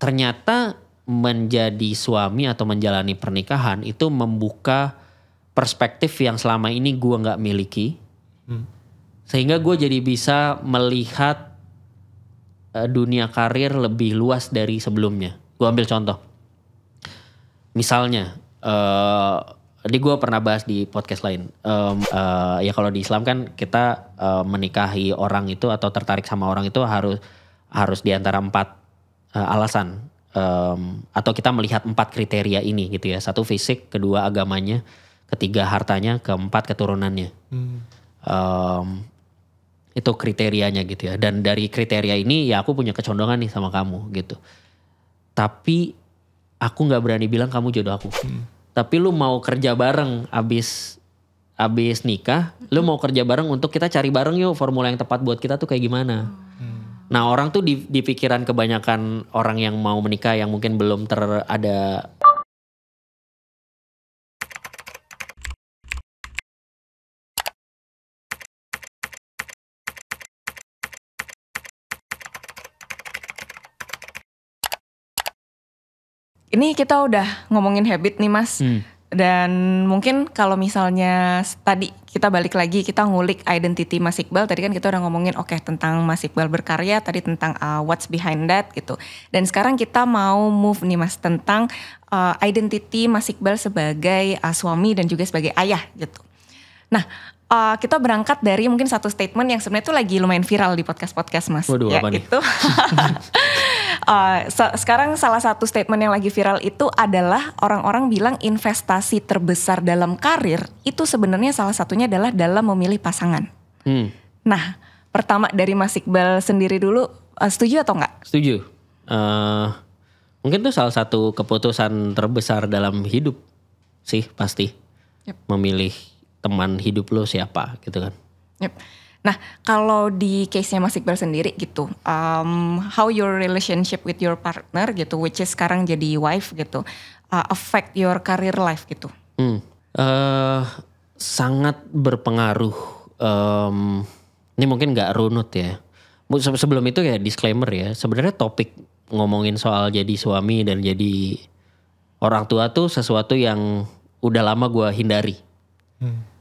ternyata menjadi suami atau menjalani pernikahan itu membuka perspektif yang selama ini gue nggak miliki, sehingga gue jadi bisa melihat dunia karir lebih luas dari sebelumnya. Gue ambil contoh, misalnya, tadi gue pernah bahas di podcast lain, ya kalau di Islam kan kita menikahi orang itu atau tertarik sama orang itu harus di antara 4 alasan. Atau kita melihat 4 kriteria ini gitu ya. 1 fisik, 2 agamanya, 3 hartanya, 4 keturunannya. Itu kriterianya gitu ya. Dan dari kriteria ini ya aku punya kecondongan nih sama kamu gitu. Tapi aku gak berani bilang kamu jodoh aku. Tapi lu mau kerja bareng abis nikah, lu mau kerja bareng untuk kita cari bareng yuk formula yang tepat buat kita tuh kayak gimana. Nah orang tuh di pikiran kebanyakan orang yang mau menikah yang mungkin belum ada. Ini kita udah ngomongin habit nih Mas. Dan mungkin kalau misalnya tadi kita balik lagi, kita ngulik identity Mas Iqbal. Tadi kan kita udah ngomongin tentang Mas Iqbal berkarya, tadi tentang what's behind that gitu. Dan sekarang kita mau move nih Mas tentang identity Mas Iqbal sebagai suami dan juga sebagai ayah gitu. Nah kita berangkat dari mungkin satu statement yang sebenarnya itu lagi lumayan viral di podcast-podcast Mas. Waduh, ya, apa nih? Itu sekarang salah satu statement yang lagi viral itu adalah orang-orang bilang investasi terbesar dalam karir itu sebenarnya salah satunya adalah dalam memilih pasangan. Nah, pertama dari Mas Iqbal sendiri dulu, setuju atau enggak? Setuju. Mungkin itu salah satu keputusan terbesar dalam hidup sih pasti. Memilih teman hidup lo siapa gitu kan. Nah kalau di case-nya Mas Iqbal sendiri gitu, how your relationship with your partner gitu, which is sekarang jadi wife gitu, affect your career life gitu? Sangat berpengaruh. Ini mungkin gak runut ya. Sebelum itu ya disclaimer ya, sebenarnya topik ngomongin soal jadi suami dan jadi orang tua tuh sesuatu yang udah lama gue hindari.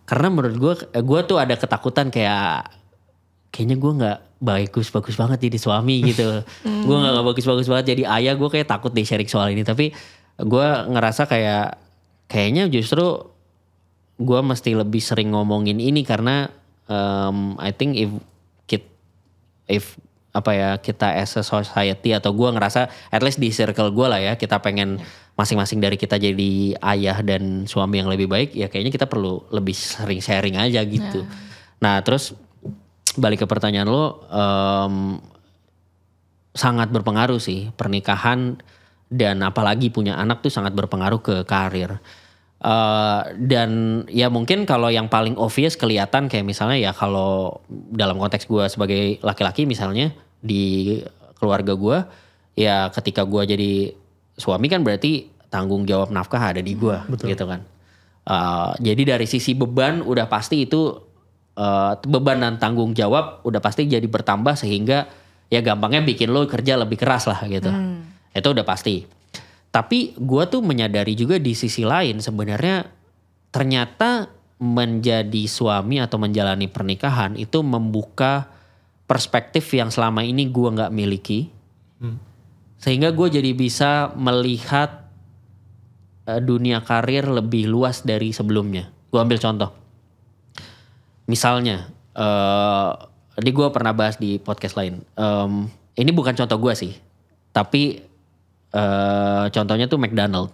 Karena menurut gue tuh ada ketakutan kayaknya gue gak bagus-bagus banget jadi suami gitu. Gue gak bagus-bagus banget jadi ayah, gue kayak takut deh sharing soal ini. Tapi gue ngerasa kayaknya justru gue mesti lebih sering ngomongin ini karena I think if kita as a society atau gue ngerasa at least di circle gue lah ya, kita pengen masing-masing dari kita jadi ayah dan suami yang lebih baik, ya kayaknya kita perlu lebih sering sharing aja gitu. Nah terus balik ke pertanyaan lo, sangat berpengaruh sih pernikahan dan apalagi punya anak tuh sangat berpengaruh ke karir. Dan ya mungkin kalau yang paling obvious kelihatan kayak misalnya ya kalau dalam konteks gue sebagai laki-laki misalnya di keluarga gue, ya ketika gue jadi suami kan berarti tanggung jawab nafkah ada di gue gitu kan. Jadi dari sisi beban udah pasti itu beban dan tanggung jawab udah pasti jadi bertambah sehingga ya gampangnya bikin lo kerja lebih keras lah gitu. Itu udah pasti. Tapi gue tuh menyadari juga di sisi lain sebenarnya ternyata menjadi suami atau menjalani pernikahan itu membuka perspektif yang selama ini gue gak miliki. Sehingga gue jadi bisa melihat dunia karir lebih luas dari sebelumnya. Gue ambil contoh. Misalnya, tadi gue pernah bahas di podcast lain. Ini bukan contoh gue sih. Tapi contohnya tuh McDonald's.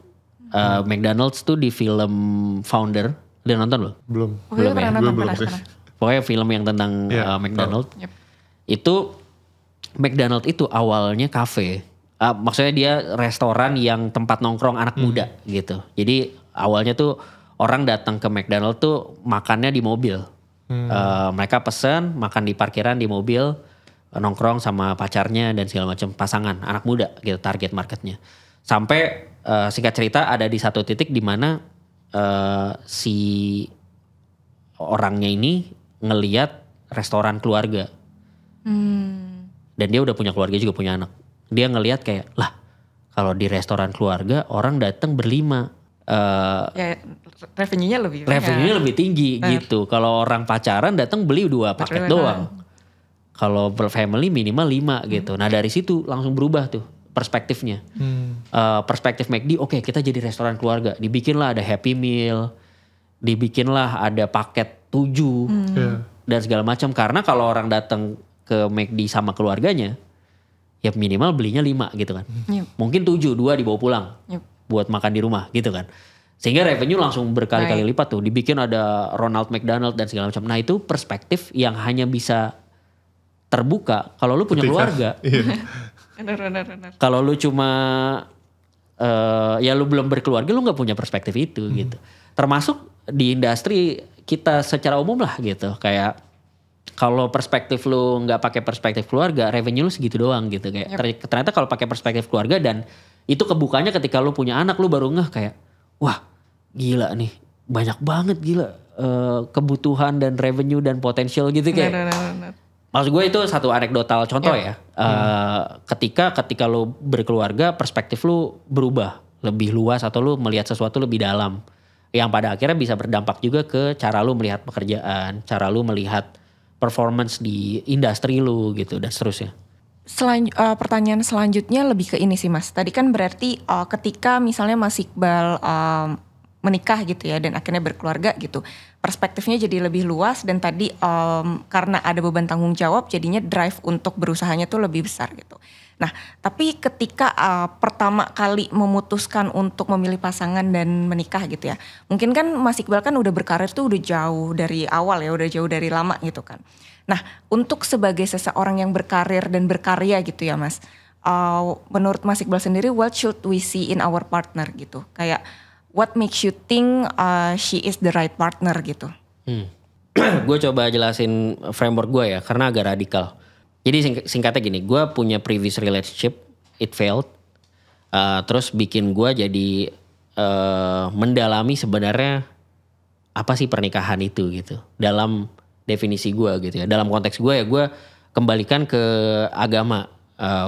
McDonald's tuh di film Founder. Udah nonton lo? Belum. Belum ya? Belum. Pokoknya film yang tentang McDonald's. Itu McDonald's itu awalnya kafe. Maksudnya dia restoran yang tempat nongkrong anak muda gitu. Jadi awalnya tuh orang datang ke McDonald's tuh makannya di mobil. Mereka pesen makan di parkiran di mobil, nongkrong sama pacarnya dan segala macam, pasangan anak muda gitu target marketnya. Sampai singkat cerita ada di satu titik di mana si orangnya ini ngelihat restoran keluarga. Dan dia udah punya keluarga juga, punya anak. Dia ngelihat kayak, lah Kalau di restoran keluarga orang datang berlima. Ya, revenue-nya lebih Lebih tinggi gitu. Kalau orang pacaran datang beli 2 paket doang. Kalau per family minimal 5 gitu. Nah dari situ langsung berubah tuh perspektifnya. Perspektif McD, oke, kita jadi restoran keluarga. Dibikinlah ada happy meal, dibikinlah ada paket 7 dan segala macam. Karena kalau orang datang ke McD sama keluarganya, ya minimal belinya 5 gitu kan. Mungkin 7, 2 dibawa pulang buat makan di rumah gitu kan. Sehingga revenue langsung berkali-kali lipat tuh. Dibikin ada Ronald McDonald dan segala macam. Nah itu perspektif yang hanya bisa terbuka kalau lu punya keluarga. Benar. Kalau lu cuma ya lu belum berkeluarga, lu nggak punya perspektif itu gitu. Termasuk di industri kita secara umum lah gitu. Kayak kalau perspektif lu nggak pakai perspektif keluarga, revenue lu segitu doang gitu. Kayak ternyata kalau pakai perspektif keluarga dan itu kebukanya ketika lu punya anak, lu baru ngeh kayak, wah gila nih, banyak banget gila kebutuhan dan revenue dan potensial gitu kayak. Benar. Maksud gue itu satu anekdotal contoh ya. Ketika lu berkeluarga, perspektif lu berubah lebih luas atau lu melihat sesuatu lebih dalam. Yang pada akhirnya bisa berdampak juga ke cara lu melihat pekerjaan, cara lu melihat performance di industri lu gitu dan seterusnya. Pertanyaan selanjutnya lebih ke ini sih Mas. Tadi kan berarti ketika misalnya Mas Iqbal menikah gitu ya dan akhirnya berkeluarga gitu, perspektifnya jadi lebih luas dan tadi karena ada beban tanggung jawab jadinya drive untuk berusahanya tuh lebih besar gitu. Nah tapi ketika pertama kali memutuskan untuk memilih pasangan dan menikah gitu ya, mungkin kan Mas Iqbal kan udah berkarir tuh udah jauh dari awal ya, udah jauh dari lama gitu kan. Nah untuk sebagai seseorang yang berkarir dan berkarya gitu ya Mas, menurut Mas Iqbal sendiri what should we see in our partner gitu, kayak what makes you think she is the right partner gitu? Gue coba jelasin framework gue ya, karena agak radikal. Jadi singkatnya gini, gue punya previous relationship, it failed. Terus bikin gue jadi mendalami sebenarnya apa sih pernikahan itu gitu. Dalam definisi gue gitu ya. Dalam konteks gue ya, gue kembalikan ke agama.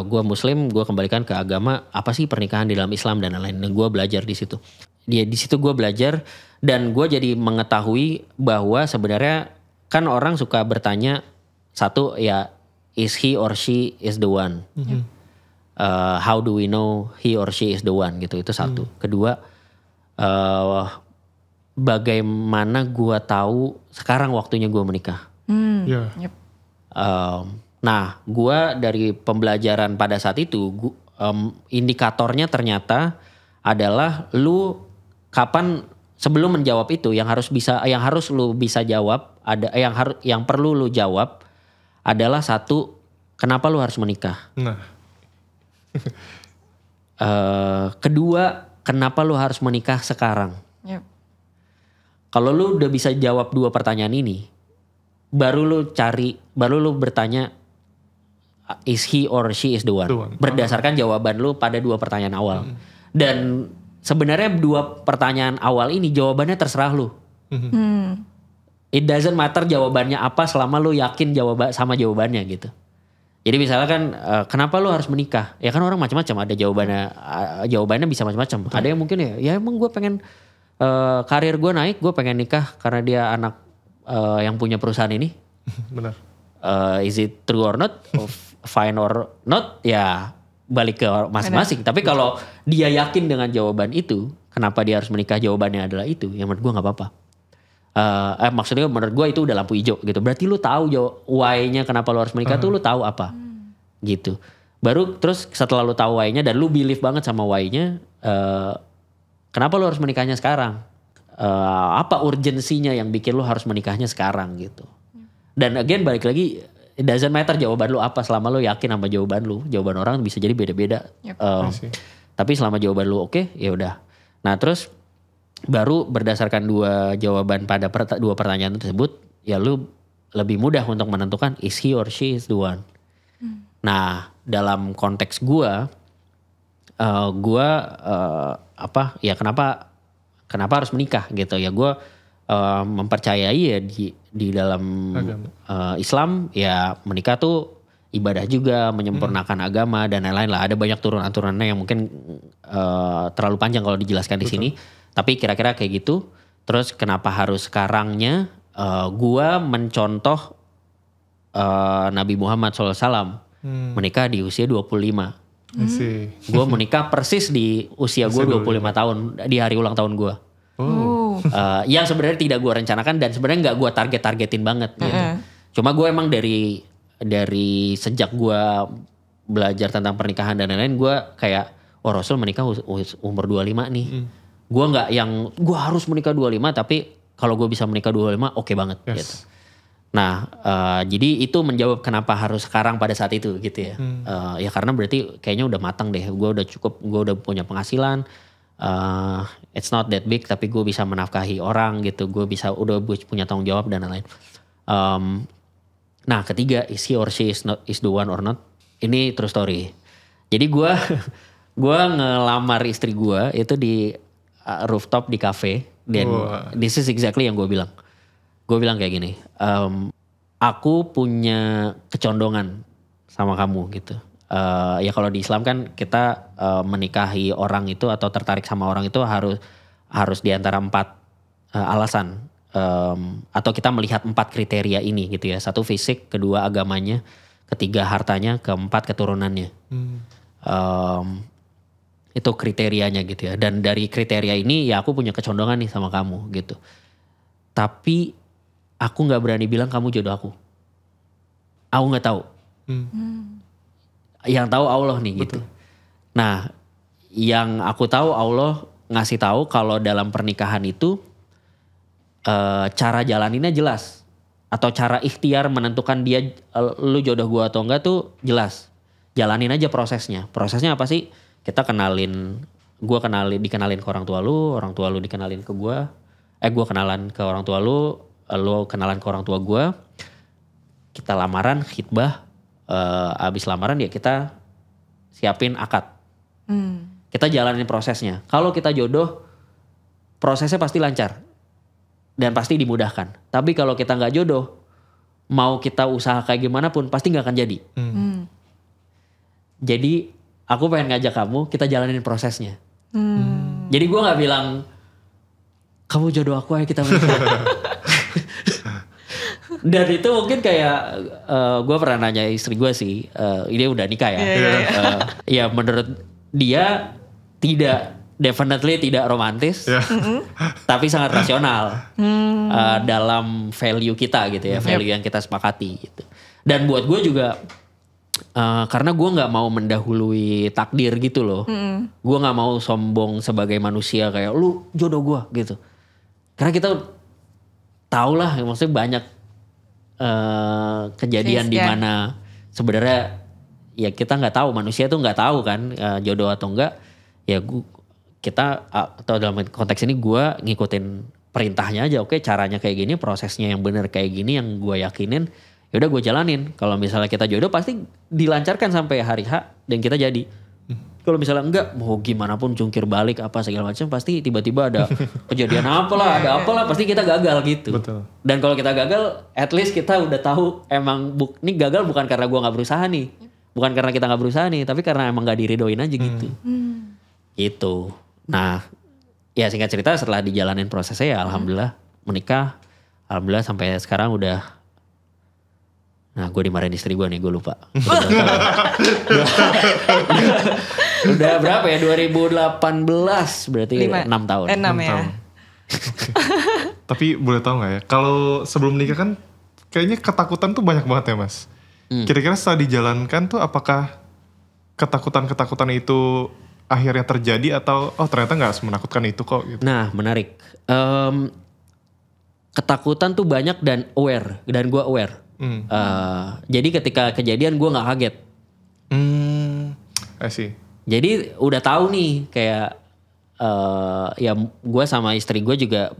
Gue Muslim, gue kembalikan ke agama. Apa sih pernikahan di dalam Islam dan lain-lain. Dan gue belajar di situ. Di situ gue belajar dan gue jadi mengetahui bahwa sebenarnya kan orang suka bertanya, satu ya, is he or she is the one? How do we know he or she is the one gitu, itu satu. Kedua, bagaimana gue tahu sekarang waktunya gue menikah. Nah gue dari pembelajaran pada saat itu, indikatornya ternyata adalah lu kapan, sebelum menjawab itu yang harus lu bisa jawab, ada yang perlu lu jawab adalah satu, kenapa lu harus menikah? Kedua, kenapa lu harus menikah sekarang? Kalau lu udah bisa jawab 2 pertanyaan ini, baru lu bertanya is he or she is the one? Berdasarkan jawaban lu pada 2 pertanyaan awal. Dan sebenarnya 2 pertanyaan awal ini jawabannya terserah lu. It doesn't matter jawabannya apa selama lu yakin sama jawabannya gitu. Jadi misalnya kan kenapa lu harus menikah? Ya kan orang macam-macam, ada jawabannya bisa macam-macam. Ada yang mungkin ya emang gue pengen karir gue naik, gue pengen nikah karena dia anak yang punya perusahaan ini. Benar. Is it true or not? Fine or not? Ya balik ke masing-masing. Tapi kalau dia yakin dengan jawaban itu, kenapa dia harus menikah, jawabannya adalah itu, ya menurut gue gak apa-apa. Maksudnya menurut gue itu udah lampu hijau gitu. Berarti lu tahu why-nya kenapa lu harus menikah tuh lu tahu apa gitu. Baru terus setelah lu tahu why-nya dan lu believe banget sama why-nya, kenapa lu harus menikahnya sekarang? Apa urgensinya yang bikin lu harus menikahnya sekarang gitu. Dan again balik lagi, it doesn't matter jawaban lu apa selama lu yakin sama jawaban lu. Jawaban orang bisa jadi beda-beda. Tapi selama jawaban lu oke, ya udah. Nah terus baru berdasarkan 2 jawaban pada 2 pertanyaan tersebut, ya lu lebih mudah untuk menentukan is he or she is the one. Nah dalam konteks gue kenapa harus menikah gitu ya, gue mempercayai ya di dalam Islam ya, menikah tuh ibadah juga, menyempurnakan agama dan lain-lain lah. Ada banyak turunan-turunannya yang mungkin terlalu panjang kalau dijelaskan di sini. Tapi kira-kira kayak gitu. Terus kenapa harus sekarangnya gua mencontoh Nabi Muhammad SAW menikah di usia 25. Gue menikah persis di usia gue 25 tahun di hari ulang tahun gue. Yang sebenarnya tidak gue rencanakan dan sebenarnya nggak gue targetin banget. Gitu. Cuma gue emang dari sejak gue belajar tentang pernikahan dan lain-lain, gue kayak Rasul menikah umur 25 nih. Gue nggak yang gue harus menikah 25, tapi kalau gue bisa menikah 25 oke banget. Gitu. Nah, jadi itu menjawab kenapa harus sekarang pada saat itu gitu ya. Ya karena berarti kayaknya udah matang deh. Gue udah cukup, gue udah punya penghasilan. It's not that big, tapi gue bisa menafkahi orang gitu. Gue udah punya tanggung jawab dan lain-lain. Nah, ketiga, is he or she is the one or not? Ini true story. Jadi gue ngelamar istri gue itu di rooftop di cafe. Dan this is exactly yang gue bilang. Gue bilang kayak gini, aku punya kecondongan sama kamu gitu. Ya kalau di Islam kan kita menikahi orang itu atau tertarik sama orang itu harus di antara 4 alasan. Atau kita melihat 4 kriteria ini gitu ya. 1 fisik, kedua agamanya, ketiga hartanya, keempat keturunannya. Itu kriterianya gitu ya. Dan dari kriteria ini ya aku punya kecondongan nih sama kamu gitu. Tapi aku gak berani bilang kamu jodoh aku. Aku gak tahu. Yang tahu Allah nih gitu. Nah, yang aku tahu Allah ngasih tahu kalau dalam pernikahan itu cara jalaninnya jelas. Atau cara ikhtiar menentukan dia lu jodoh gua atau enggak tuh jelas. Jalanin aja prosesnya. Prosesnya apa sih? Kita dikenalin ke orang tua lu dikenalin ke gua. Gua kenalan ke orang tua lu kenalan ke orang tua gue, kita lamaran, khitbah, abis lamaran ya kita siapin akad. Kita jalanin prosesnya. Kalau kita jodoh, prosesnya pasti lancar dan pasti dimudahkan. Tapi kalau kita nggak jodoh, mau kita usaha kayak gimana pun pasti nggak akan jadi. Jadi aku pengen ngajak kamu, kita jalanin prosesnya. Jadi gue nggak bilang kamu jodoh aku ayo kita menikah. Dan itu mungkin kayak gue pernah nanya istri gue sih, ini udah nikah ya. Ya menurut dia definitely tidak romantis, tapi sangat rasional dalam value kita gitu ya, value yang kita sepakati gitu. Dan buat gue juga karena gue nggak mau mendahului takdir gitu loh, gue nggak mau sombong sebagai manusia kayak lu jodoh gue gitu. Karena kita tahu lah, maksudnya banyak kejadian di mana sebenarnya ya kita nggak tahu, manusia tuh nggak tahu kan jodoh atau enggak. Ya kita atau dalam konteks ini gue ngikutin perintahnya aja, oke caranya kayak gini, prosesnya yang benar kayak gini yang gue yakinin, ya udah gue jalanin. Kalau misalnya kita jodoh pasti dilancarkan sampai hari H dan kita jadi. Kalau misalnya enggak, mau gimana pun jungkir balik apa segala macam, pasti tiba-tiba ada kejadian apalah, ada apalah, pasti kita gagal gitu. Betul. Dan kalau kita gagal, at least kita udah tahu emang ini gagal bukan karena gua nggak berusaha nih, bukan karena kita nggak berusaha nih, tapi karena emang nggak diridoin aja gitu. Gitu. Nah, ya singkat cerita setelah dijalanin prosesnya ya alhamdulillah menikah, alhamdulillah sampai sekarang udah. Nah gue dimarahin istri gue nih, gue lupa. Udah berapa ya, 2018 berarti 6 tahun. 6 ya. Tapi boleh tahu gak ya, kalau sebelum nikah kan kayaknya ketakutan tuh banyak banget ya mas. Kira-kira setelah dijalankan tuh apakah ketakutan-ketakutan itu akhirnya terjadi atau ternyata gak semenakutkan itu kok gitu. Nah menarik. Ketakutan tuh banyak dan gue aware. Jadi ketika kejadian gue nggak kaget. I see. Jadi udah tahu nih kayak ya gue sama istri gue juga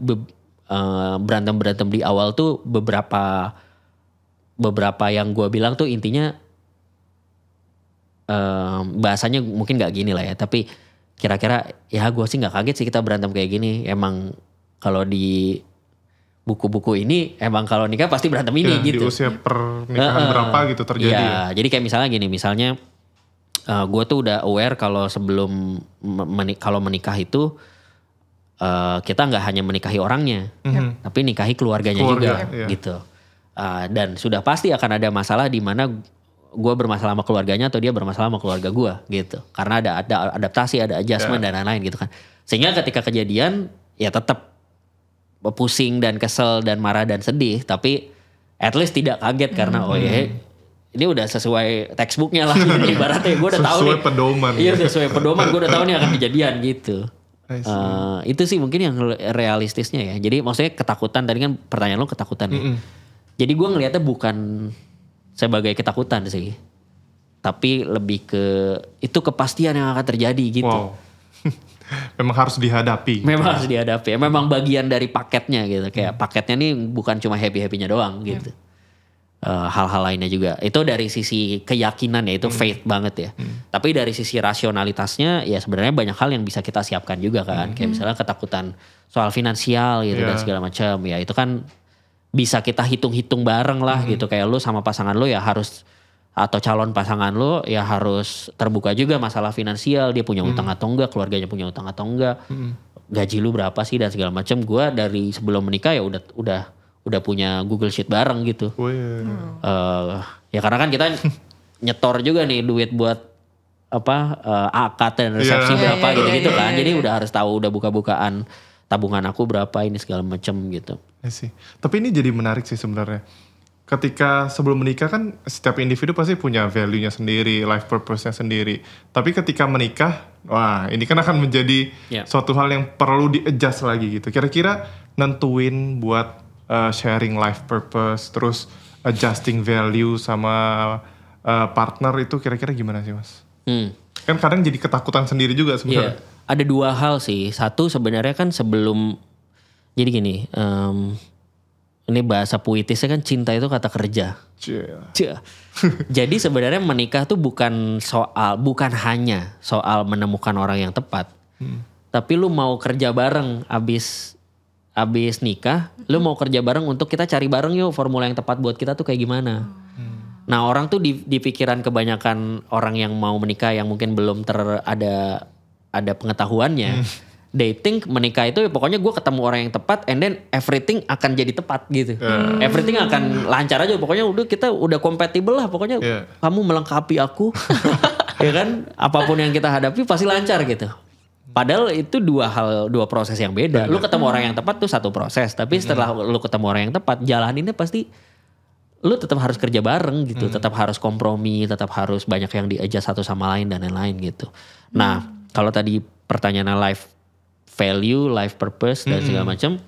berantem di awal tuh beberapa yang gue bilang tuh intinya bahasanya mungkin nggak gini lah ya, tapi kira-kira ya gue sih nggak kaget sih kita berantem kayak gini. Emang kalau di buku-buku ini emang kalau nikah pasti berantem ini Ya, gitu. di usia pernikahan berapa gitu terjadi Iya, ya. jadi kayak misalnya gini, gue tuh udah aware kalau sebelum kalau menikah itu kita nggak hanya menikahi orangnya, tapi nikahi keluarganya juga, iya. gitu. Dan sudah pasti akan ada masalah di mana gue bermasalah sama keluarganya atau dia bermasalah sama keluarga gue, gitu. Karena ada adaptasi, ada adjustment dan lain-lain gitu kan. Sehingga ketika kejadian ya tetap pusing dan kesel dan marah dan sedih, tapi at least tidak kaget karena ini udah sesuai textbooknya lah gitu, ibaratnya gue udah tahu nih. Sesuai pedoman. Iya, sesuai pedoman, gue udah tahu nih akan kejadian gitu. Itu sih mungkin yang realistisnya ya. Jadi maksudnya ketakutan, tadi kan pertanyaan lo ketakutan ya. Jadi gue ngelihatnya bukan sebagai ketakutan sih, tapi lebih ke itu kepastian yang akan terjadi gitu. Wow. Memang harus dihadapi. Memang harus dihadapi. Memang bagian dari paketnya gitu. Kayak paketnya nih bukan cuma happy-happynya doang gitu. Hal-hal lainnya juga. Itu dari sisi keyakinan ya, itu faith banget ya. Tapi dari sisi rasionalitasnya ya sebenarnya banyak hal yang bisa kita siapkan juga kan. Kayak misalnya ketakutan soal finansial gitu dan segala macam. Ya itu kan bisa kita hitung-hitung bareng lah gitu. Kayak lu sama pasangan lu ya harus, atau calon pasangan lo ya harus terbuka juga masalah finansial, dia punya utang atau enggak, keluarganya punya utang atau enggak, gaji lu berapa sih dan segala macam. Gue dari sebelum menikah ya udah punya Google Sheet bareng gitu. Ya karena kan kita nyetor juga nih duit buat akad dan resepsi berapa gitu-gitu kan. Jadi udah harus tahu, udah buka-bukaan tabungan aku berapa ini segala macam gitu. Ya sih. Tapi ini jadi menarik sih sebenarnya. Ketika sebelum menikah kan setiap individu pasti punya value-nya sendiri, life purpose-nya sendiri. Tapi ketika menikah, wah ini kan akan menjadi suatu hal yang perlu di-adjust lagi gitu. Kira-kira nentuin buat sharing life purpose, terus adjusting value sama partner itu kira-kira gimana sih Mas? Kan kadang jadi ketakutan sendiri juga sebenarnya. Ada dua hal sih. Satu sebenarnya kan sebelum, jadi gini, ini bahasa puitisnya kan cinta itu kata kerja. Jadi sebenarnya menikah tuh bukan hanya soal menemukan orang yang tepat. Tapi lu mau kerja bareng abis nikah, lu mau kerja bareng untuk kita cari bareng yuk formula yang tepat buat kita tuh kayak gimana. Nah orang tuh di pikiran kebanyakan orang yang mau menikah yang mungkin belum ada pengetahuannya. They think menikah itu pokoknya gue ketemu orang yang tepat and then everything akan jadi tepat gitu. Everything akan lancar aja, pokoknya kita udah compatible lah, pokoknya kamu melengkapi aku. Ya kan, apapun yang kita hadapi pasti lancar gitu. Padahal itu dua proses yang beda. Lu ketemu orang yang tepat tuh satu proses, tapi setelah lu ketemu orang yang tepat, jalaninnya pasti lu tetap harus kerja bareng gitu, tetap harus kompromi, tetap harus banyak yang di-adjust satu sama lain dan lain-lain gitu. Nah, kalau tadi pertanyaannya life value, life purpose dan segala macam,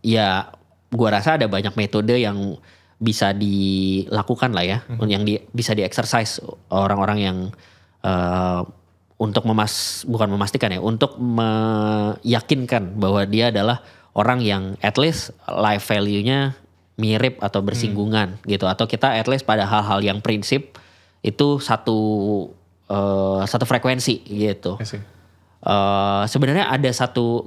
ya gua rasa ada banyak metode yang bisa dilakukan lah ya, yang bisa di-exercise orang-orang yang untuk bukan memastikan ya, untuk meyakinkan bahwa dia adalah orang yang at least life value-nya mirip atau bersinggungan gitu, atau kita at least pada hal-hal yang prinsip itu satu frekuensi gitu. Sebenarnya ada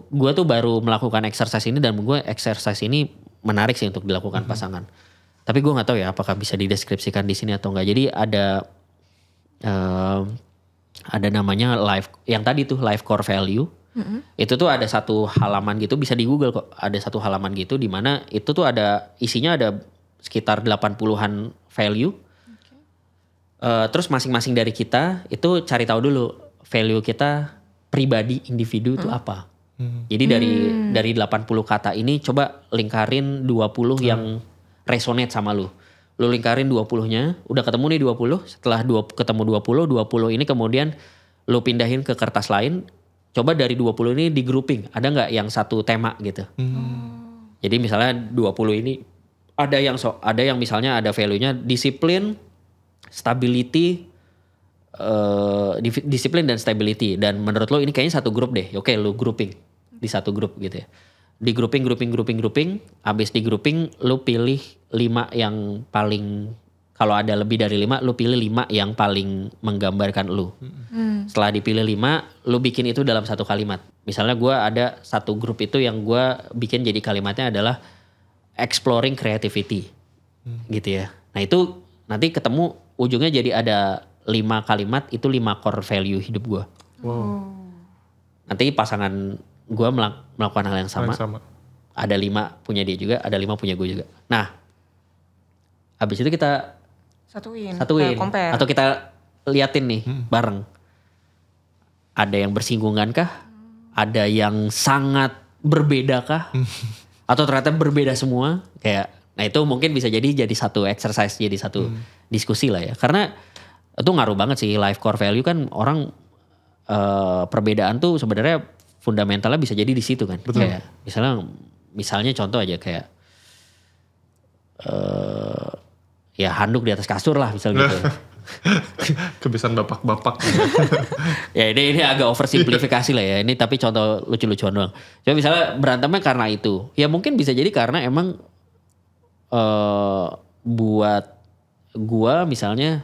gue tuh baru melakukan exercise ini dan gue exercise ini menarik sih untuk dilakukan pasangan. Tapi gue nggak tahu ya apakah bisa dideskripsikan di sini atau enggak. Jadi ada namanya yang tadi tuh life core value. Itu tuh ada satu halaman gitu, bisa di Google kok. Ada satu halaman gitu di mana itu tuh isinya ada sekitar 80-an value. Terus masing-masing dari kita itu cari tahu dulu value kita pribadi, individu itu apa. Jadi dari 80 kata ini coba lingkarin 20 yang resonate sama lu. Lu lingkarin 20-nya, udah ketemu nih 20, setelah ketemu 20 ini kemudian lu pindahin ke kertas lain. Coba dari 20 ini di grouping, ada nggak yang satu tema gitu. Jadi misalnya 20 ini ada yang misalnya ada value-nya disiplin, stability, disiplin dan stability, dan menurut lo ini kayaknya satu grup deh. Oke, lo grouping di satu grup gitu ya. Di grouping, abis di grouping lo pilih 5 yang paling kalau ada lebih dari 5, lu pilih 5 yang paling menggambarkan lu. Setelah dipilih 5, lu bikin itu dalam satu kalimat. Misalnya gue ada satu grup itu yang gue bikin jadi kalimatnya adalah exploring creativity. Gitu ya. Nah itu nanti ketemu ujungnya jadi ada 5 kalimat, itu 5 core value hidup gue. Wow. Nanti pasangan gue melakukan hal yang sama. Ada 5 punya dia juga, ada 5 punya gue juga. Nah, habis itu kita satuin. Compare. Atau kita liatin nih bareng. Ada yang bersinggungan kah? Ada yang sangat berbeda kah? Atau ternyata berbeda semua? Kayak, nah itu mungkin bisa jadi satu exercise, jadi satu diskusi lah ya. Karena itu ngaruh banget sih, life core value kan orang perbedaan tuh sebenarnya fundamentalnya bisa jadi di situ kan. Betul. Kayak misalnya contoh aja kayak ya handuk di atas kasur lah misal gitu. Kebiasaan bapak-bapak. Ya ini agak oversimplifikasi lah ya. Ini tapi contoh lucu-lucuan doang. Coba misalnya berantemnya karena itu. Ya mungkin bisa jadi karena emang buat gua misalnya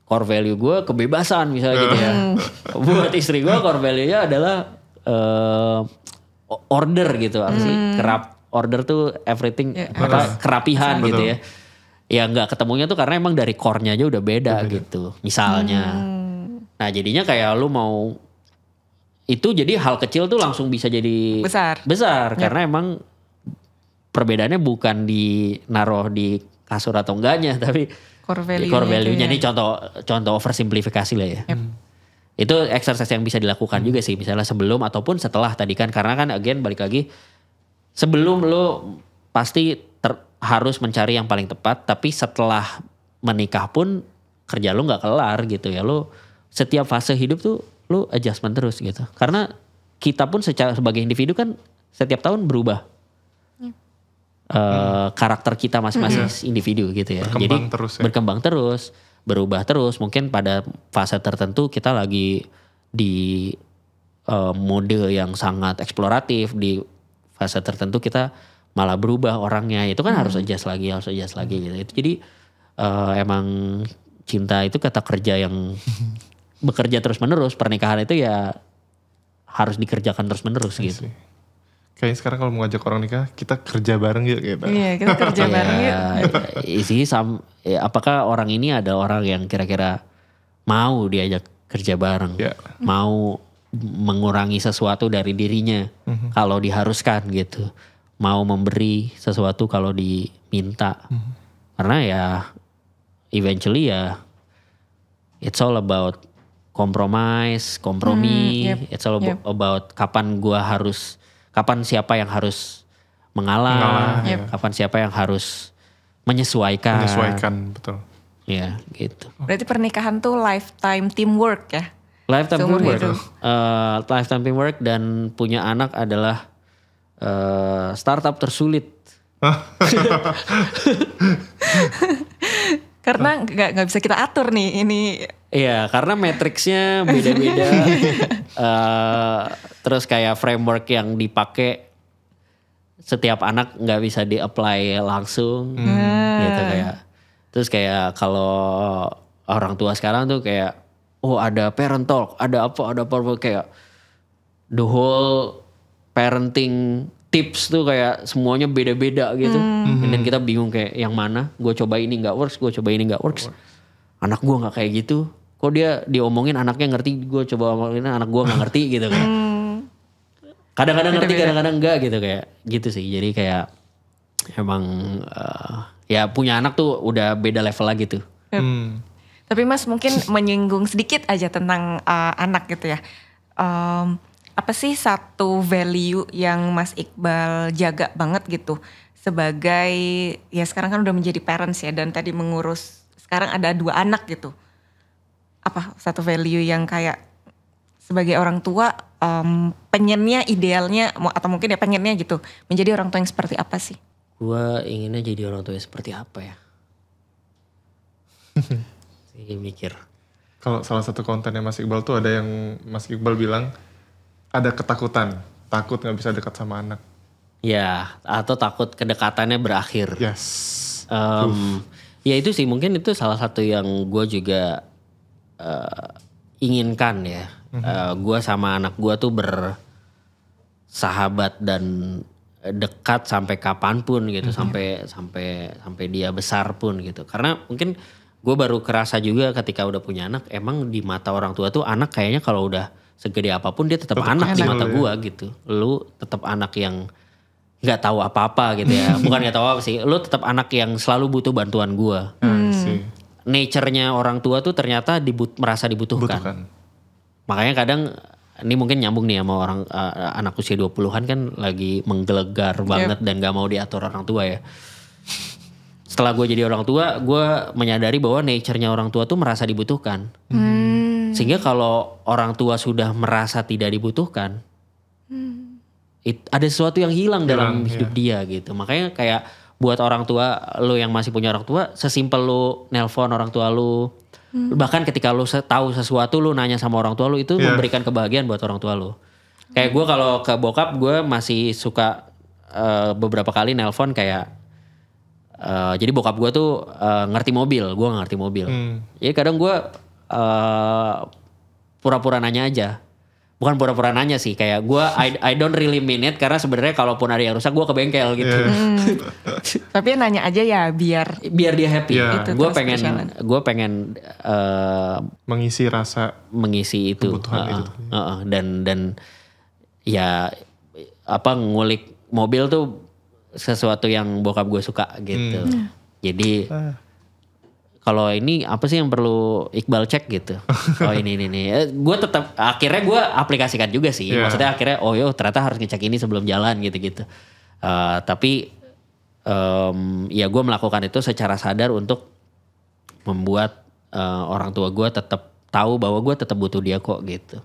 core value gua kebebasan misalnya gitu ya. Buat istri gua core value-nya adalah order gitu. Apa sih? Order tuh everything kerapihan gitu ya. Ya nggak ketemunya tuh karena emang dari core-nya aja udah beda gitu. Misalnya. Nah jadinya kayak lu mau itu jadi hal kecil tuh langsung bisa jadi besar karena emang perbedaannya bukan naruh di kasur atau enggaknya tapi core value-nya ini contoh oversimplifikasi lah ya. Itu exercise yang bisa dilakukan juga sih misalnya sebelum ataupun setelah tadi kan karena kan again balik lagi sebelum lu pasti harus mencari yang paling tepat tapi setelah menikah pun kerja lu nggak kelar gitu ya lu setiap fase hidup tuh lu adjustment terus gitu karena kita pun sebagai individu kan setiap tahun berubah karakter kita masing-masing individu gitu ya berkembang terus berubah terus mungkin pada fase tertentu kita lagi di mode yang sangat eksploratif di fase tertentu kita malah berubah orangnya itu kan harus adjust lagi gitu. Itu jadi emang cinta itu kata kerja yang bekerja terus menerus. Pernikahan itu ya harus dikerjakan terus menerus gitu. Kayaknya sekarang kalau mau ngajak orang nikah kita kerja bareng yuk gitu. Iya kita kerja bareng yuk. Apakah orang ini ada orang yang kira-kira mau diajak kerja bareng, mau mengurangi sesuatu dari dirinya kalau diharuskan gitu. Mau memberi sesuatu kalau diminta. Karena ya eventually ya it's all about kompromi. It's all about kapan siapa yang harus mengalah. Kapan siapa yang harus menyesuaikan. Betul. Ya gitu. Berarti pernikahan tuh lifetime teamwork ya? Lifetime teamwork dan punya anak adalah startup tersulit. Karena nggak bisa kita atur nih ini. Iya, karena matriksnya beda-beda. Terus kayak framework yang dipakai setiap anak nggak bisa di-apply langsung. Gitu kayak. Terus kayak kalau orang tua sekarang tuh kayak ada parent talk, ada apa kayak the whole parenting tips tuh kayak semuanya beda-beda gitu. Dan kita bingung kayak yang mana. Gue coba ini gak works, Anak gue gak kayak gitu. Kok dia diomongin anaknya ngerti, gue coba omongin anak gue gak ngerti gitu kan. Kadang-kadang ngerti, kadang-kadang enggak gitu kayak gitu sih. Jadi kayak emang ya punya anak tuh udah beda level lagi tuh. Tapi Mas mungkin menyinggung sedikit aja tentang anak gitu ya. Apa sih satu value yang Mas Iqbal jaga banget gitu sebagai ya sekarang kan udah menjadi parents ya dan tadi mengurus sekarang ada 2 anak gitu. Apa satu value yang kayak sebagai orang tua pengennya idealnya atau mungkin ya pengennya gitu menjadi orang tua yang seperti apa sih? Gua inginnya jadi orang tua yang seperti apa ya? Saya mikir. Kalau salah satu kontennya Mas Iqbal tuh ada yang Mas Iqbal bilang ada ketakutan, takut gak bisa dekat sama anak. Ya, atau takut kedekatannya berakhir. Yes. Ya itu sih mungkin itu salah satu yang gue juga inginkan ya. Gue sama anak gue tuh bersahabat dan dekat sampai kapanpun gitu, sampai dia besar pun gitu. Karena mungkin gue baru kerasa juga ketika udah punya anak, emang di mata orang tua tuh anak kayaknya kalau udah segede apapun dia tetap anak di mata gue gitu. Lu tetap anak yang nggak tahu apa-apa gitu ya. Bukan nggak tahu apa sih, lu tetap anak yang selalu butuh bantuan gue. Nature-nya orang tua tuh ternyata merasa dibutuhkan. Makanya kadang ini mungkin nyambung nih sama orang anak usia 20-an kan lagi menggelegar banget dan gak mau diatur orang tua ya. Setelah gue jadi orang tua, gue menyadari bahwa nature-nya orang tua tuh merasa dibutuhkan. Sehingga kalau orang tua sudah merasa tidak dibutuhkan, ada sesuatu yang hilang dalam hidup dia gitu. Makanya kayak buat orang tua, lo yang masih punya orang tua, sesimpel lo nelpon orang tua lo, bahkan ketika lo tahu sesuatu lo nanya sama orang tua lo, itu memberikan kebahagiaan buat orang tua lo. Kayak gue kalau ke bokap, gue masih suka beberapa kali nelpon kayak, jadi bokap gue tuh ngerti mobil, gue gak ngerti mobil. Jadi kadang gue pura-pura nanya aja. Bukan pura-pura nanya sih, kayak gue I don't really mean it, karena sebenarnya kalaupun ada yang rusak gue ke bengkel gitu. Tapi nanya aja ya biar dia happy. Gue pengen mengisi itu. Dan ya ngulik mobil tuh sesuatu yang bokap gue suka gitu. Jadi kalau ini apa sih yang perlu Iqbal cek gitu. Oh ini. Gue tetap akhirnya gue aplikasikan juga sih. Maksudnya akhirnya ternyata harus ngecek ini sebelum jalan gitu. Tapi ya gue melakukan itu secara sadar untuk membuat orang tua gue tetap tahu bahwa gue tetap butuh dia kok gitu.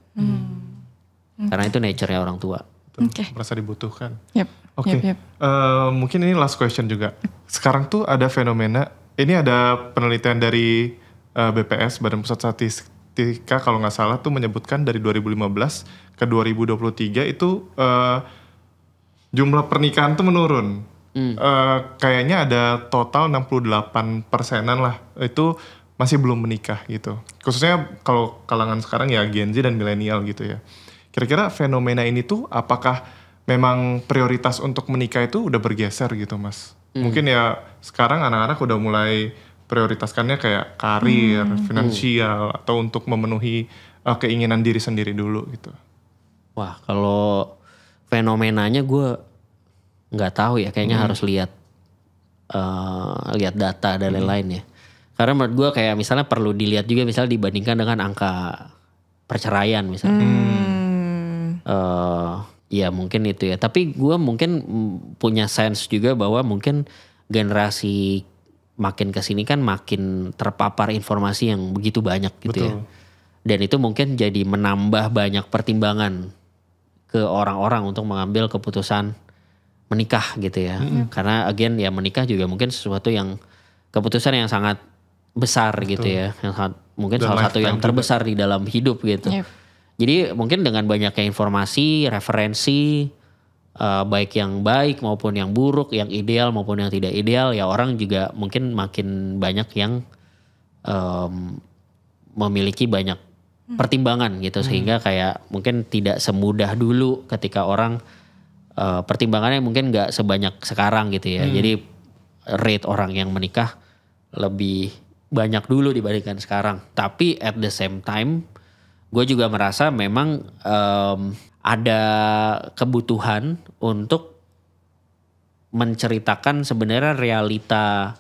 Karena itu nature-nya orang tua. Merasa dibutuhkan. Oke. Mungkin ini last question juga. Sekarang tuh ada fenomena. Ini ada penelitian dari BPS, Badan Pusat Statistika kalau nggak salah tuh menyebutkan dari 2015 ke 2023 itu jumlah pernikahan tuh menurun. Kayaknya ada total 68%-an lah itu masih belum menikah gitu. Khususnya kalau kalangan sekarang ya Gen Z dan milenial gitu ya. Kira-kira fenomena ini tuh apakah memang prioritas untuk menikah itu udah bergeser gitu Mas? Mungkin ya sekarang anak-anak udah mulai prioritaskannya kayak karir, finansial, atau untuk memenuhi keinginan diri sendiri dulu gitu. Wah kalau fenomenanya gue nggak tahu ya, kayaknya harus lihat data dan lain-lain ya. Karena menurut gue kayak misalnya perlu dilihat juga misalnya dibandingkan dengan angka perceraian misalnya. Ya mungkin itu ya. Tapi gue mungkin punya sense juga bahwa mungkin generasi makin kesini kan makin terpapar informasi yang begitu banyak gitu. Betul. Ya. Dan itu mungkin jadi menambah banyak pertimbangan ke orang-orang untuk mengambil keputusan menikah gitu ya. Karena again ya menikah juga mungkin sesuatu yang keputusan yang sangat besar. Betul. Gitu ya. Yang sangat, mungkin dan salah satu yang terbesar juga di dalam hidup gitu. Jadi mungkin dengan banyaknya informasi, referensi, baik yang baik maupun yang buruk, yang ideal maupun yang tidak ideal, ya orang juga mungkin makin banyak yang memiliki banyak pertimbangan gitu. Sehingga kayak mungkin tidak semudah dulu ketika orang pertimbangannya mungkin gak sebanyak sekarang gitu ya. Jadi rate orang yang menikah lebih banyak dulu dibandingkan sekarang. Tapi at the same time gue juga merasa memang ada kebutuhan untuk menceritakan sebenarnya realita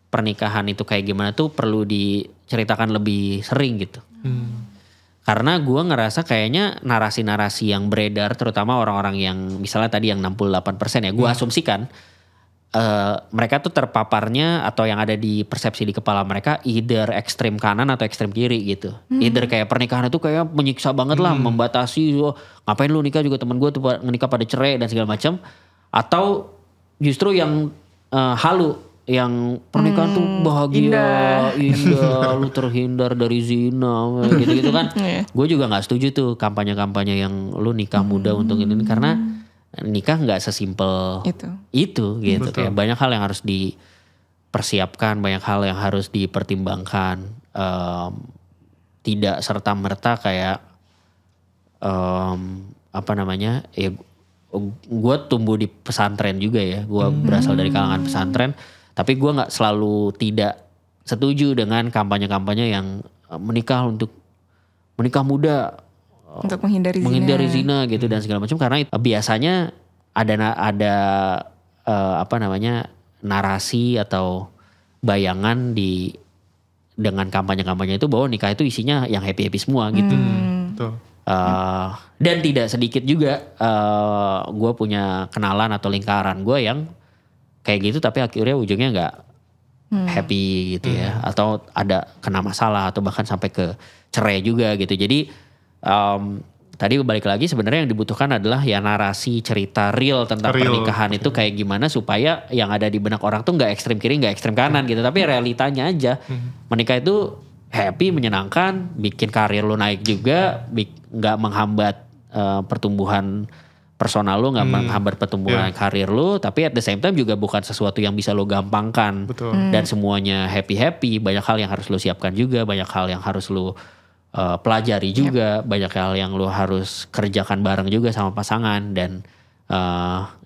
pernikahan itu kayak gimana tuh perlu diceritakan lebih sering gitu. Karena gue ngerasa kayaknya narasi-narasi yang beredar terutama orang-orang yang misalnya tadi yang 68% ya gue asumsikan mereka tuh terpaparnya atau yang ada di persepsi di kepala mereka either ekstrem kanan atau ekstrem kiri gitu. Either kayak pernikahan itu kayak menyiksa banget lah, membatasi, ngapain lu nikah juga temen gue tuh nikah pada cerai dan segala macam. Atau justru yang halu, yang pernikahan tuh bahagia, indah, lu terhindar dari zina, gitu-gitu kan. Gue juga gak setuju tuh kampanye-kampanye yang lu nikah muda untuk ini karena nikah nggak sesimpel itu gitu. Betul. Kayak banyak hal yang harus persiapkan, banyak hal yang harus dipertimbangkan. Tidak serta-merta kayak ya gue tumbuh di pesantren juga ya. Gue berasal dari kalangan pesantren, tapi gue nggak selalu tidak setuju dengan kampanye-kampanye yang menikah muda, untuk menghindari zina gitu dan segala macam, karena biasanya ada narasi atau bayangan dengan kampanye-kampanye itu bahwa nikah itu isinya yang happy semua gitu. Betul. Dan tidak sedikit juga gue punya kenalan atau lingkaran gue yang kayak gitu, tapi akhirnya ujungnya nggak happy gitu ya, atau ada kena masalah atau bahkan sampai ke cerai juga gitu. Jadi tadi balik lagi, sebenarnya yang dibutuhkan adalah ya narasi cerita real tentang pernikahan itu kayak gimana, supaya yang ada di benak orang tuh nggak ekstrem kiri nggak ekstrem kanan gitu, tapi realitanya aja menikah itu happy, menyenangkan, bikin karir lu naik juga, nggak menghambat pertumbuhan personal lu, nggak menghambat pertumbuhan karir lu, tapi at the same time juga bukan sesuatu yang bisa lu gampangkan. Betul. Dan semuanya happy, banyak hal yang harus lu siapkan juga, banyak hal yang harus lu pelajari juga, banyak hal yang lu harus kerjakan bareng juga sama pasangan, dan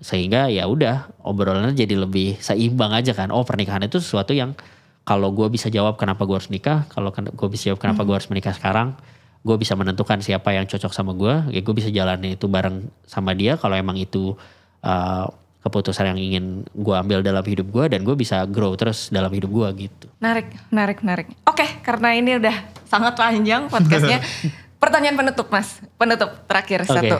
sehingga ya udah obrolannya jadi lebih seimbang aja kan. Oh, pernikahan itu sesuatu yang kalau gue bisa jawab kenapa gue harus nikah, kalau gue bisa jawab kenapa gue harus menikah sekarang, gue bisa menentukan siapa yang cocok sama gue, ya gue bisa jalani itu bareng sama dia kalau emang itu keputusan yang ingin gue ambil dalam hidup gue, dan gue bisa grow terus dalam hidup gue gitu. Menarik. Oke, karena ini udah sangat panjang podcastnya. Pertanyaan penutup Mas, terakhir satu.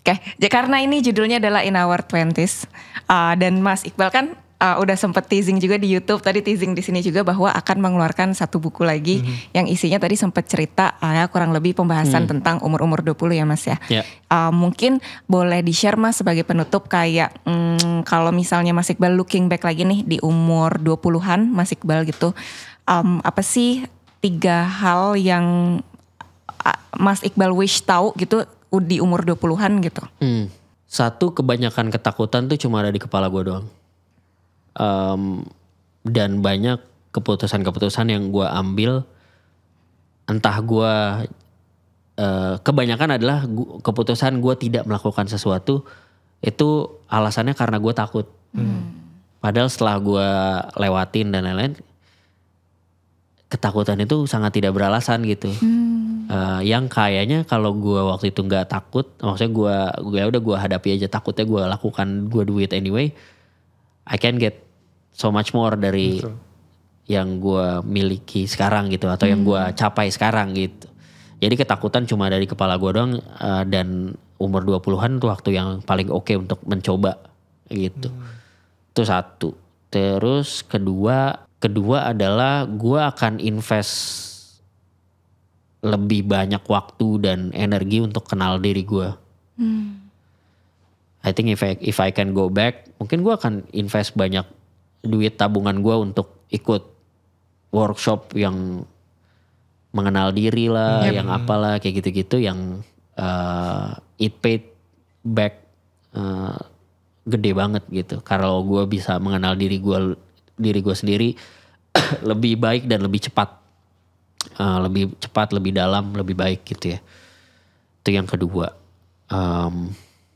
Oke, karena ini judulnya adalah In Our 20s, dan Mas Iqbal kan udah sempet teasing juga di YouTube, tadi teasing di sini juga bahwa akan mengeluarkan satu buku lagi yang isinya tadi sempet cerita ya kurang lebih pembahasan tentang umur-umur 20 ya Mas ya. Mungkin boleh di-share Mas sebagai penutup kayak kalau misalnya Mas Iqbal looking back lagi nih di umur 20-an Mas Iqbal gitu, apa sih 3 hal yang Mas Iqbal wish tahu gitu di umur 20-an gitu? Satu, kebanyakan ketakutan tuh cuma ada di kepala gue doang. Dan banyak keputusan-keputusan yang gue ambil, entah gue kebanyakan adalah keputusan gue tidak melakukan sesuatu itu alasannya karena gue takut. Padahal setelah gue lewatin dan lain-lain, ketakutan itu sangat tidak beralasan gitu. Yang kayaknya kalau gue waktu itu nggak takut, maksudnya gue hadapi aja takutnya, gue lakukan, gue do it anyway, I can get so much more dari yang gue miliki sekarang gitu, atau yang gue capai sekarang gitu. Jadi ketakutan cuma dari kepala gue doang, dan umur 20-an tuh waktu yang paling oke untuk mencoba gitu. Itu satu. Terus kedua adalah gue akan invest lebih banyak waktu dan energi untuk kenal diri gue. I think if I can go back, mungkin gue akan invest banyak duit tabungan gue untuk ikut workshop yang mengenal diri lah, yang apalah kayak gitu-gitu, yang it paid back gede banget gitu. Kalau gue bisa mengenal diri gue sendiri lebih baik dan lebih cepat, lebih dalam, lebih baik gitu ya. Itu yang kedua.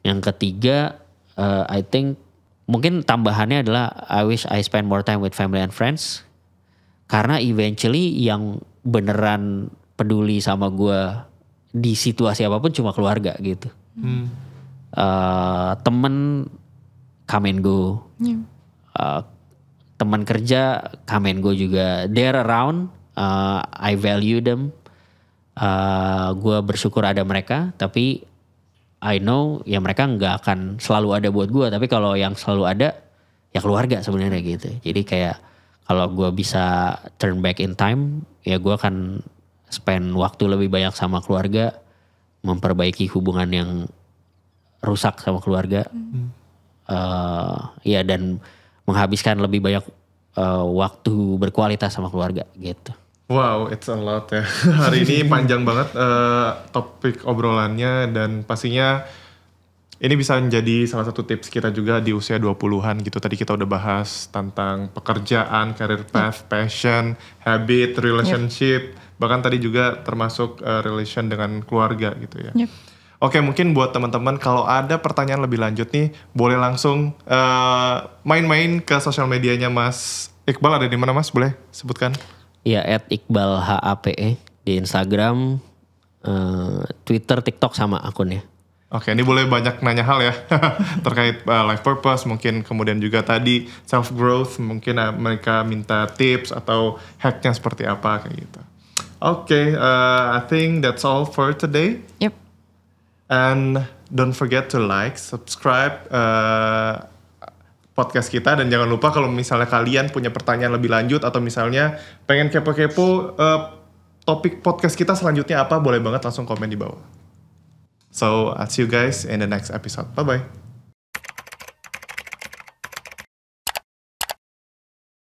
Yang ketiga, I think mungkin tambahannya adalah I wish I spend more time with family and friends. Karena eventually yang beneran peduli sama gue di situasi apapun cuma keluarga gitu. Temen come and go. Teman kerja come and go juga. They're around, I value them. Gue bersyukur ada mereka, tapi I know ya mereka nggak akan selalu ada buat gue, tapi kalau yang selalu ada ya keluarga sebenarnya gitu. Jadi kayak kalau gue bisa turn back in time, ya gue akan spend waktu lebih banyak sama keluarga, memperbaiki hubungan yang rusak sama keluarga, ya dan menghabiskan lebih banyak waktu berkualitas sama keluarga gitu. Wow, it's a lot ya. Hari ini panjang banget topik obrolannya, dan pastinya ini bisa menjadi salah satu tips kita juga di usia 20-an gitu. Tadi kita udah bahas tentang pekerjaan, career path, passion, habit, relationship. Bahkan tadi juga termasuk relation dengan keluarga gitu ya. Oke, mungkin buat teman-teman kalau ada pertanyaan lebih lanjut nih, boleh langsung main-main ke sosial medianya Mas Iqbal. Ada di mana Mas? Boleh sebutkan? Iya, @iqbalhape di Instagram, Twitter, TikTok sama akunnya. Oke, ini boleh banyak nanya hal ya terkait life purpose, mungkin kemudian juga tadi self growth, mungkin mereka minta tips atau hacknya seperti apa kayak gitu. Oke, I think that's all for today. Yep. And don't forget to like, subscribe podcast kita, dan jangan lupa kalau misalnya kalian punya pertanyaan lebih lanjut atau misalnya pengen kepo-kepo topik podcast kita selanjutnya apa, boleh banget langsung komen di bawah. So, I'll see you guys in the next episode. Bye-bye.